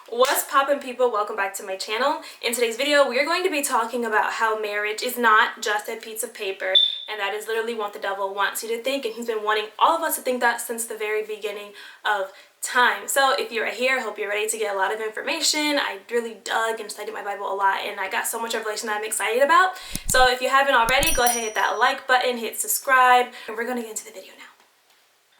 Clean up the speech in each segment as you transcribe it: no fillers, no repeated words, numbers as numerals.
What's poppin', people? Welcome back to my channel. In today's video, we are going to be talking about how marriage is not just a piece of paper, and that is literally what the devil wants you to think, and he's been wanting all of us to think that since the very beginning of time. So if you're here, I hope you're ready to get a lot of information. I really dug and studied my Bible a lot, and I got so much revelation that I'm excited about. So if you haven't already, go ahead and hit that like button, hit subscribe, and we're going to get into the video now.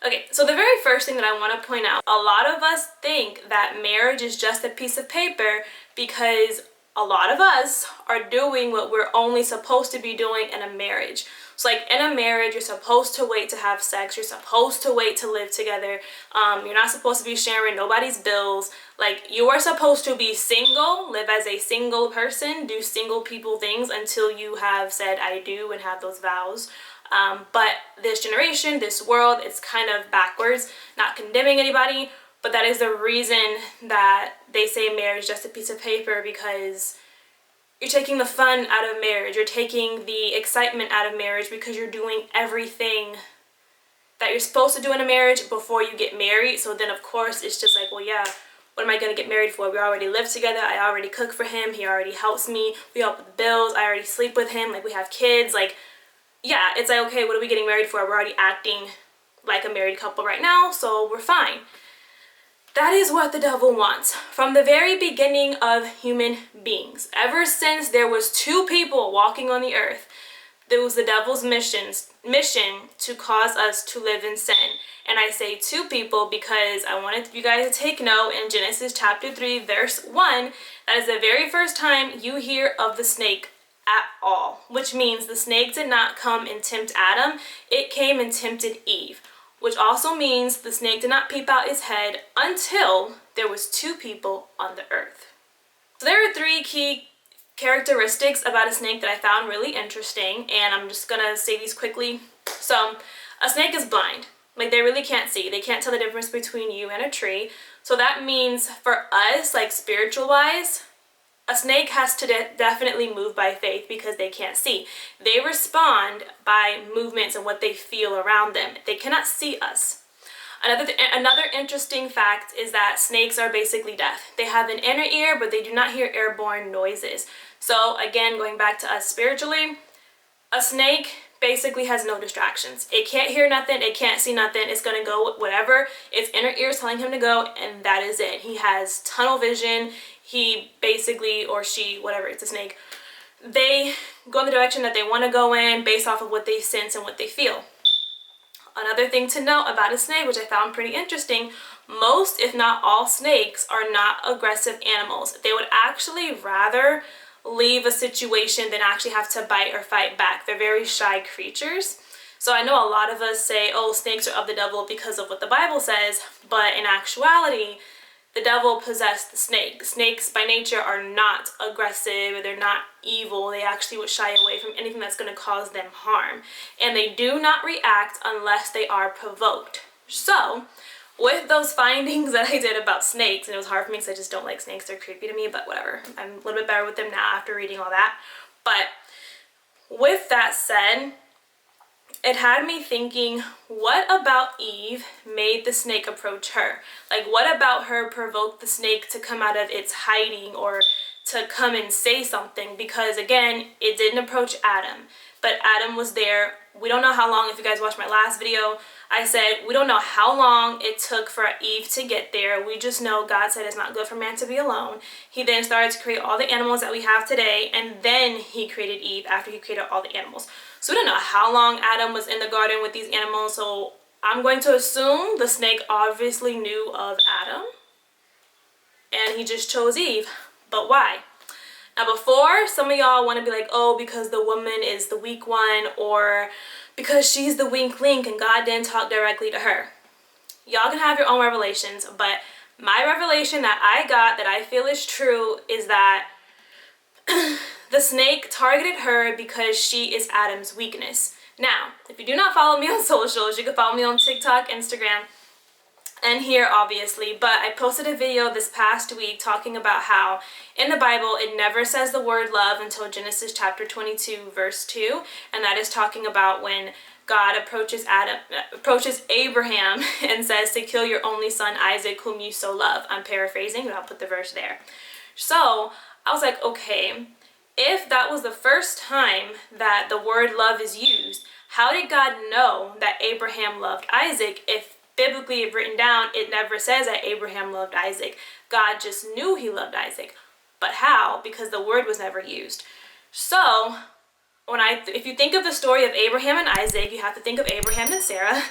Okay, so the very first thing that I want to point out, a lot of us think that marriage is just a piece of paper because a lot of us are doing what we're only supposed to be doing in a marriage. So like in a marriage, you're supposed to wait to have sex. You're supposed to wait to live together. You're not supposed to be sharing nobody's bills. Like, you are supposed to be single, live as a single person, do single people things until you have said I do and have those vows. But this generation, this world, it's kind of backwards. Not condemning anybody, but that is the reason that they say marriage is just a piece of paper, because you're taking the fun out of marriage. You're taking the excitement out of marriage because you're doing everything that you're supposed to do in a marriage before you get married. So then, of course, it's just like, well, yeah, what am I going to get married for? We already live together. I already cook for him. He already helps me. We help with the bills. I already sleep with him. Like, we have kids. Like, yeah, it's like, okay, what are we getting married for? We're already acting like a married couple right now, so we're fine. That is what the devil wants from the very beginning of human beings. Ever since there was two people walking on the earth, it was the devil's mission to cause us to live in sin. And I say two people because I wanted you guys to take note in Genesis chapter 3, verse 1. That is the very first time you hear of the snake at all, which means the snake did not come and tempt Adam. It came and tempted Eve, which also means the snake did not peep out his head until there was two people on the earth. So there are three key characteristics about a snake that I found really interesting, and I'm just gonna say these quickly. So a snake is blind. Like, they really can't see. They can't tell the difference between you and a tree. So that means for us, like spiritual wise, a snake has to definitely move by faith because they can't see. They respond by movements and what they feel around them. They cannot see us. Another interesting fact is that snakes are basically deaf. They have an inner ear, but they do not hear airborne noises. So again, going back to us spiritually, a snake basically has no distractions. It can't hear nothing. It can't see nothing. It's going to go whatever its inner ear is telling him to go, and that is it. He has tunnel vision. He basically, or she, whatever, it's a snake, they go in the direction that they want to go in based off of what they sense and what they feel. Another thing to note about a snake, which I found pretty interesting, most, if not all, snakes are not aggressive animals. They would actually rather leave a situation than actually have to bite or fight back. They're very shy creatures. So I know a lot of us say, oh, snakes are of the devil because of what the Bible says, but in actuality, the devil possessed the snake. Snakes by nature are not aggressive, they're not evil. They actually would shy away from anything that's going to cause them harm. And they do not react unless they are provoked. So, with those findings that I did about snakes, and it was hard for me because I just don't like snakes, they're creepy to me, but whatever. I'm a little bit better with them now after reading all that. But with that said, it had me thinking, what about Eve made the snake approach her? Like, what about her provoked the snake to come out of its hiding or to come and say something? Because again, it didn't approach Adam, but Adam was there. We don't know how long. If you guys watched my last video, I said we don't know how long it took for Eve to get there. We just know God said it's not good for man to be alone. He then started to create all the animals that we have today, and then he created Eve after he created all the animals. So we don't know how long Adam was in the garden with these animals, so I'm going to assume the snake obviously knew of Adam, and he just chose Eve. But why? Now, before, some of y'all want to be like, oh, because the woman is the weak one, or because she's the weak link and God didn't talk directly to her. Y'all can have your own revelations, but my revelation that I got that I feel is true is that the snake targeted her because she is Adam's weakness. Now, if you do not follow me on socials, you can follow me on TikTok, Instagram, and here obviously, but I posted a video this past week talking about how in the Bible it never says the word love until Genesis chapter 22 verse 2, and that is talking about when God approaches Abraham and says to kill your only son Isaac, whom you so love. I'm paraphrasing, but I'll put the verse there. So I was like, okay, if that was the first time that the word love is used, how did God know that Abraham loved Isaac if biblically written down, it never says that Abraham loved Isaac? God just knew he loved Isaac. But how? Because the word was never used. So if you think of the story of Abraham and Isaac, you have to think of Abraham and Sarah.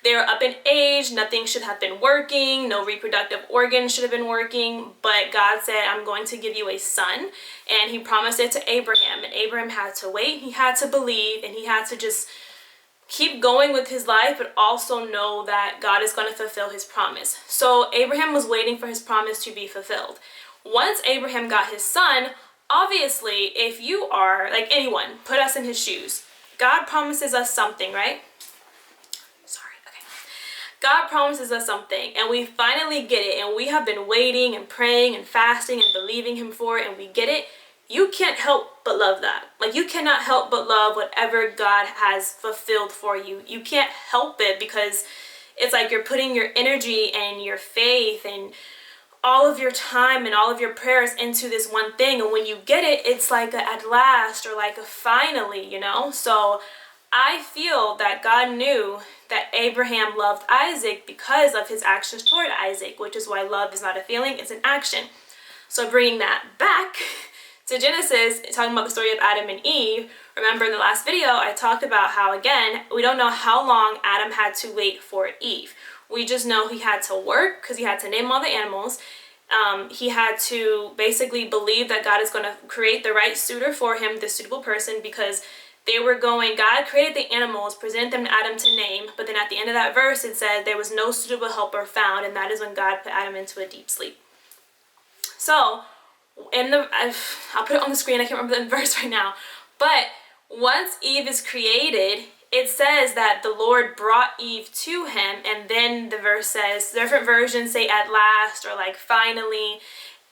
They were up in age, nothing should have been working, no reproductive organs should have been working, but God said, I'm going to give you a son, and he promised it to Abraham, and Abraham had to wait, he had to believe, and he had to just keep going with his life, but also know that God is going to fulfill his promise. So Abraham was waiting for his promise to be fulfilled. Once Abraham got his son, obviously, if you are, like anyone, put us in his shoes. God promises us something, right? God promises us something, and we finally get it, and we have been waiting and praying and fasting and believing him for it, and we get it. You can't help but love that. Like, you cannot help but love whatever God has fulfilled for you. You can't help it, because it's like you're putting your energy and your faith and all of your time and all of your prayers into this one thing, and when you get it, it's like a at last, or like a finally, you know? So I feel that God knew that Abraham loved Isaac because of his actions toward Isaac, which is why love is not a feeling, it's an action. So bringing that back to Genesis, talking about the story of Adam and Eve, remember in the last video, I talked about how, again, we don't know how long Adam had to wait for Eve. We just know he had to work because he had to name all the animals. He had to basically believe that God is going to create the right suitor for him, the suitable person, because God created the animals, presented them to Adam to name, but then at the end of that verse it said there was no suitable helper found, and that is when God put Adam into a deep sleep. So, I'll put it on the screen, I can't remember the verse right now, but once Eve is created, it says that the Lord brought Eve to him, and then the verse says, different versions say at last, or like finally,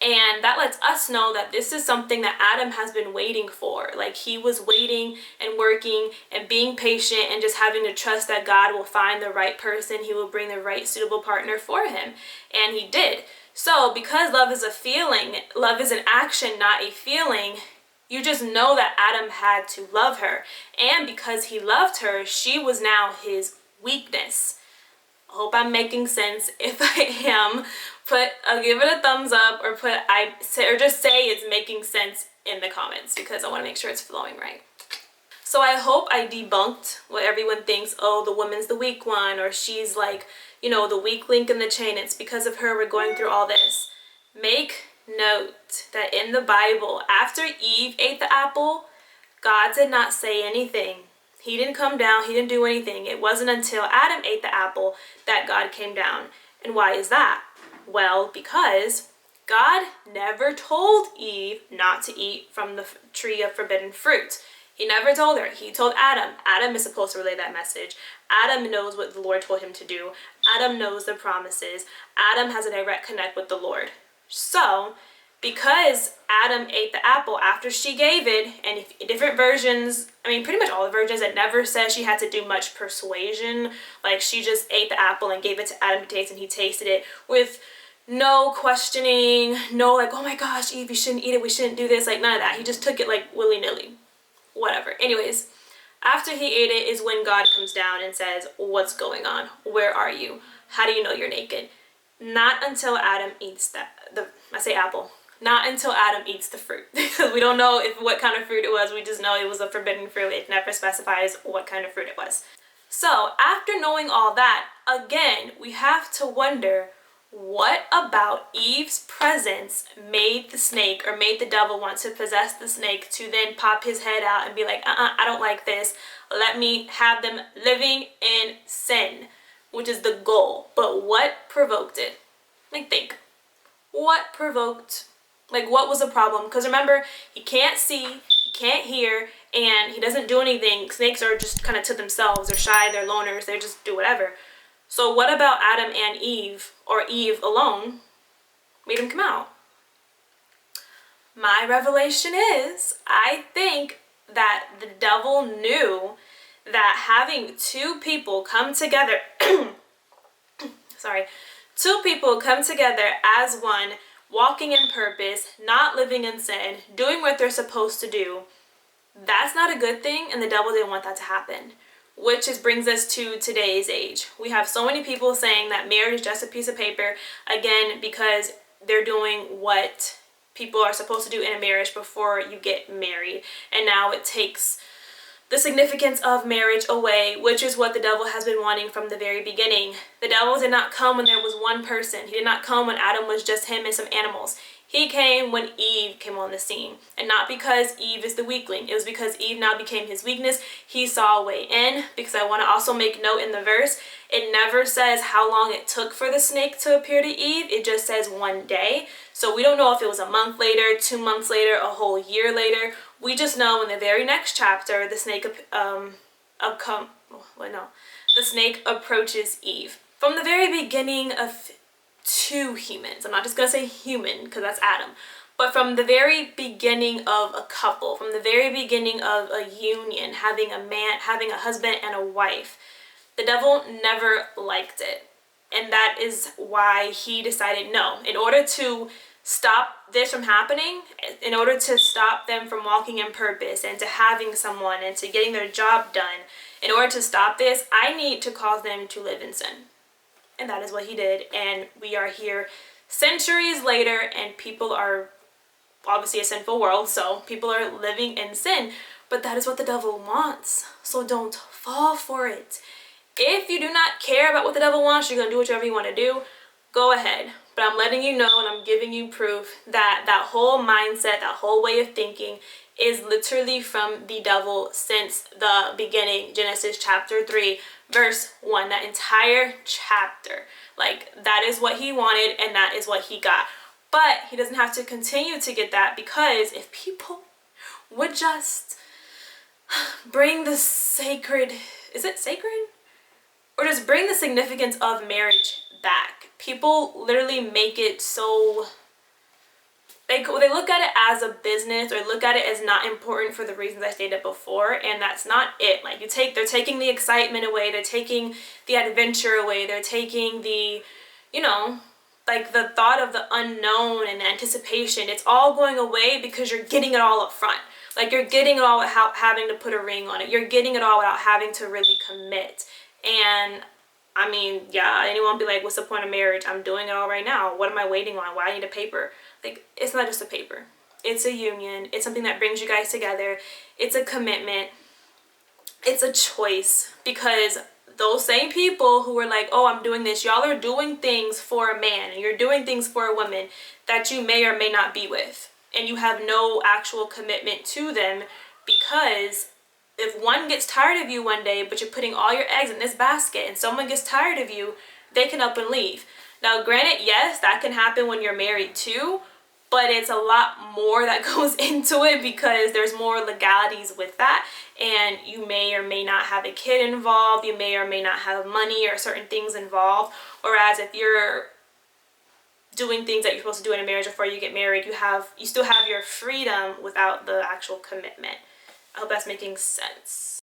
and that lets us know that this is something that Adam has been waiting for. Like, he was waiting and working and being patient and just having to trust that God will find the right person. He will bring the right suitable partner for him. And he did. So because love is a feeling, love is an action, not a feeling, you just know that Adam had to love her. And because he loved her, she was now his weakness. I hope I'm making sense. If I am, give it a thumbs up, or just say it's making sense in the comments, because I want to make sure it's flowing right. So I hope I debunked what everyone thinks, oh, the woman's the weak one, or she's like, the weak link in the chain. It's because of her we're going through all this. Make note that in the Bible, after Eve ate the apple, God did not say anything. He didn't come down, he didn't do anything. It wasn't until Adam ate the apple that God came down. And why is that? Well, because God never told Eve not to eat from the tree of forbidden fruit. He never told her. He told Adam. Adam is supposed to relay that message. Adam knows what the Lord told him to do. Adam knows the promises. Adam has a direct connect with the Lord. So, because Adam ate the apple after she gave it, and if different versions, pretty much all the versions, it never says she had to do much persuasion. Like, she just ate the apple and gave it to Adam to taste, and he tasted it with no questioning, no like, oh my gosh, Eve, you shouldn't eat it, we shouldn't do this, like none of that. He just took it like willy-nilly. Whatever. Anyways, after he ate it is when God comes down and says, what's going on? Where are you? How do you know you're naked? Not until Adam eats apple. Not until Adam eats the fruit. Because we don't know what kind of fruit it was. We just know it was a forbidden fruit. It never specifies what kind of fruit it was. So after knowing all that, again, we have to wonder, what about Eve's presence made the snake, or made the devil want to possess the snake to then pop his head out and be like, I don't like this. Let me have them living in sin, which is the goal. But what provoked it? Think. What provoked? What was the problem? Because remember, he can't see, he can't hear, and he doesn't do anything. Snakes are just kind of to themselves. They're shy, they're loners, they just do whatever. So what about Adam and Eve, or Eve alone, made him come out? My revelation is, I think that the devil knew that having two people come together, sorry, two people come together as one, walking in purpose, not living in sin, doing what they're supposed to do, that's not a good thing, and the devil didn't want that to happen. Which brings us to today's age. We have so many people saying that marriage is just a piece of paper, again, because they're doing what people are supposed to do in a marriage before you get married. And now it takes the significance of marriage away, which is what the devil has been wanting from the very beginning. The devil did not come when there was one person. He did not come when Adam was just him and some animals. He came when Eve came on the scene. And not because Eve is the weakling. It was because Eve now became his weakness. He saw a way in. Because I want to also make note in the verse, it never says how long it took for the snake to appear to Eve. It just says one day. So we don't know if it was a month later, 2 months later, a whole year later. We just know in the very next chapter, the snake the snake approaches Eve. From the very beginning of two humans, I'm not just going to say human because that's Adam, but from the very beginning of a couple, from the very beginning of a union, having a man, having a husband and a wife, the devil never liked it. And that is why he decided, no, in order to stop this from happening, in order to stop them from walking in purpose and to having someone and to getting their job done, in order to stop this, I need to cause them to live in sin. And that is what he did. And we are here centuries later, and people are obviously a sinful world, so people are living in sin. But that is what the devil wants. So don't fall for it. If you do not care about what the devil wants, you're going to do whatever you want to do, go ahead. But I'm letting you know, and I'm giving you proof that that whole mindset, that whole way of thinking is literally from the devil since the beginning. Genesis chapter 3, verse 1, that entire chapter. Like, that is what he wanted, and that is what he got. But he doesn't have to continue to get that, because if people would just bring the sacred, is it sacred? Or just bring the significance of marriage back. People literally make it so, they look at it as a business, or look at it as not important for the reasons I stated before, and that's not it. Like, they're taking the excitement away, they're taking the adventure away, they're taking the, like the thought of the unknown and the anticipation. It's all going away because you're getting it all up front. Like, you're getting it all without having to put a ring on it. You're getting it all without having to really commit. And I mean, yeah, anyone be like, what's the point of marriage? I'm doing it all right now. What am I waiting on? Why I need a paper? Like, it's not just a paper. It's a union. It's something that brings you guys together. It's a commitment. It's a choice. Because those same people who are like, oh, I'm doing this, y'all are doing things for a man, and you're doing things for a woman that you may or may not be with. And you have no actual commitment to them, because if one gets tired of you one day, but you're putting all your eggs in this basket, and someone gets tired of you, they can up and leave. Now, granted, yes, that can happen when you're married too, but it's a lot more that goes into it, because there's more legalities with that, and you may or may not have a kid involved, you may or may not have money or certain things involved. Whereas if you're doing things that you're supposed to do in a marriage before you get married, you still have your freedom without the actual commitment. I hope that's making sense.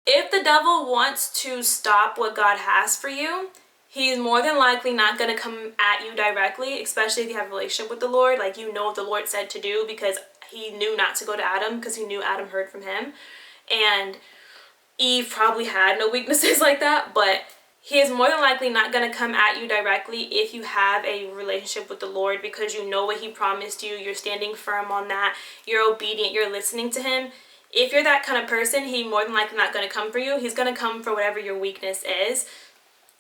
If the devil wants to stop what God has for you, he's more than likely not going to come at you directly, especially if you have a relationship with the Lord. Like, you know what the Lord said to do, because he knew not to go to Adam, because he knew Adam heard from him. And Eve probably had no weaknesses like that, but he is more than likely not going to come at you directly if you have a relationship with the Lord, because you know what he promised you, you're standing firm on that, you're obedient, you're listening to him. If you're that kind of person, he's more than likely not going to come for you. He's going to come for whatever your weakness is.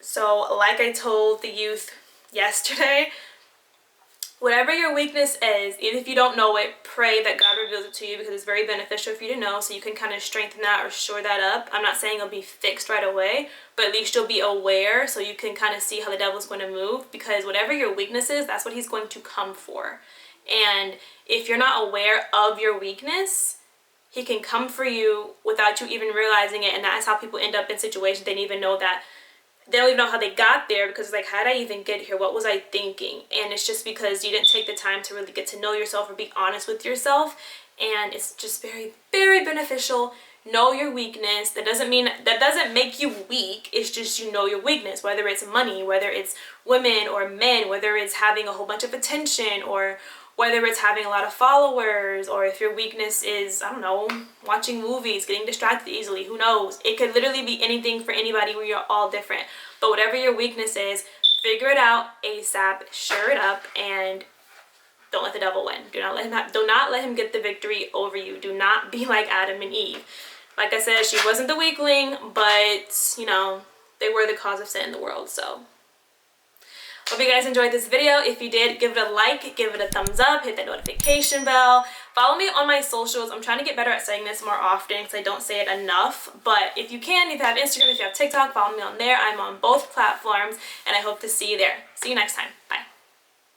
So like I told the youth yesterday, whatever your weakness is, even if you don't know it, pray that God reveals it to you, because it's very beneficial for you to know, so you can kind of strengthen that or shore that up. I'm not saying it'll be fixed right away, but at least you'll be aware, so you can kind of see how the devil's going to move, because whatever your weakness is, that's what he's going to come for. And if you're not aware of your weakness, he can come for you without you even realizing it. And that's how people end up in situations they didn't even know that. They don't even know how they got there, because it's like, how did I even get here? What was I thinking? And it's just because you didn't take the time to really get to know yourself or be honest with yourself. and it's just very, very beneficial. Know your weakness. That doesn't make you weak. It's just you know your weakness, whether it's money, whether it's women or men, whether it's having a whole bunch of attention, or whether it's having a lot of followers, or if your weakness is, I don't know, watching movies, getting distracted easily, who knows? It could literally be anything for anybody. We are all different. But whatever your weakness is, figure it out ASAP, shore it up, and don't let the devil win. Do not let him get the victory over you. Do not be like Adam and Eve. Like I said, she wasn't the weakling, but, you know, they were the cause of sin in the world, so. Hope you guys enjoyed this video. If you did, give it a like, give it a thumbs up, hit that notification bell. Follow me on my socials. I'm trying to get better at saying this more often because I don't say it enough. But if you can, if you have Instagram, if you have TikTok, follow me on there. I'm on both platforms, and I hope to see you there. See you next time. Bye.